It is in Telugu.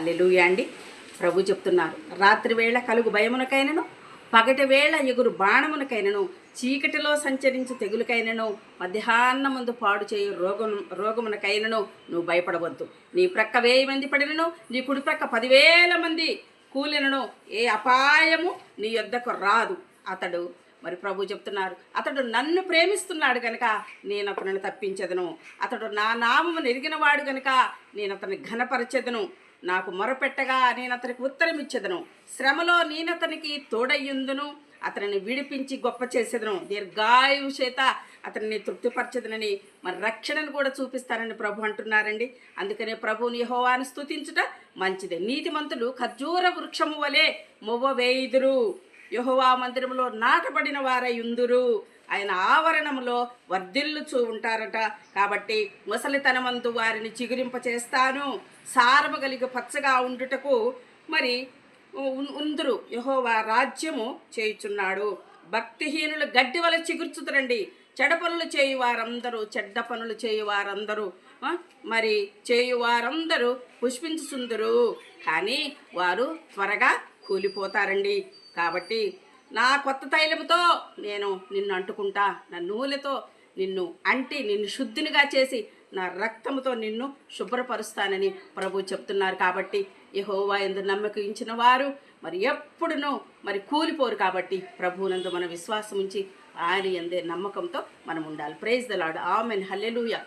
హల్లెలూయా అండి. ప్రభు చెప్తున్నారు, రాత్రి వేళ కలుగు భయమునకైనను, పగటి వేళ ఎగురు బాణమునకైనను, చీకటిలో సంచరించు తెగులకైనను, మధ్యాహ్నమందు పాడు చేయు రోగమునకైనను నువ్వు భయపడవద్దు. నీ ప్రక్క 1000 మంది పడినను, నీ కుడి ప్రక్క 10,000 మంది కూలినను ఏ అపాయము నీ యొద్దకు రాదు. అతడు మరి ప్రభు చెప్తున్నారు, అతడు నన్ను ప్రేమిస్తున్నాడు కనుక నేను అతనిని తప్పించదను. అతడు నా నామమును ఎరిగినవాడు కనుక నేను అతన్ని ఘనపరచెదను. నాకు మొరపెట్టగా నేను అతనికి ఉత్తరం ఇచ్చేదను. శ్రమలో నేను అతనికి తోడయ్యుందును. అతనిని విడిపించి గొప్ప చేసేదను. దీర్ఘాయువు చేత అతనిని తృప్తిపరచదనని, మరి రక్షణను కూడా చూపిస్తానని ప్రభు అంటున్నారండి. అందుకనే ప్రభువుని యెహోవాను స్తుతించుట మంచిదే. నీతిమంతులు ఖర్జూర వృక్షము వలె మొవ్వ వేయుదురు. యెహోవా మందిరములో నాటబడిన వారై ఉందురు. ఆయన ఆవరణములో వర్ధిల్లుచూ ఉంటారట. కాబట్టి ముసలితనమందు వారిని చిగురింప చేస్తాను. సారము కలిగి పచ్చగా ఉండుటకు మరి ఉందురు. యెహోవా రాజ్యము చేయుచున్నాడు. భక్తిహీనులు గడ్డి వల్ల చిగుర్చుతురండి. చెడ్డ పనులు చేయువారందరూ, చెడ్డ పనులు చేయువారందరూ మరి చేయువారందరూ పుష్పించుచుందురు, కానీ వారు త్వరగా కూలిపోతారండి. కాబట్టి నా కొత్త తైలముతో నేను నిన్ను అంటుకుంటా, నా నూనెతో నిన్ను అంటి నిన్ను శుద్ధినిగా చేసి నా రక్తముతో నిన్ను శుభ్రపరుస్తానని ప్రభు చెప్తున్నారు. కాబట్టి యెహోవా యందు నమ్మకించిన వారు మరి ఎప్పుడునూ మరి కూలిపోరు. కాబట్టి ప్రభువునందు మన విశ్వాసం ఉంచి ఆయన యందే నమ్మకంతో మనం ఉండాలి. Praise the lord. Amen. Hallelujah.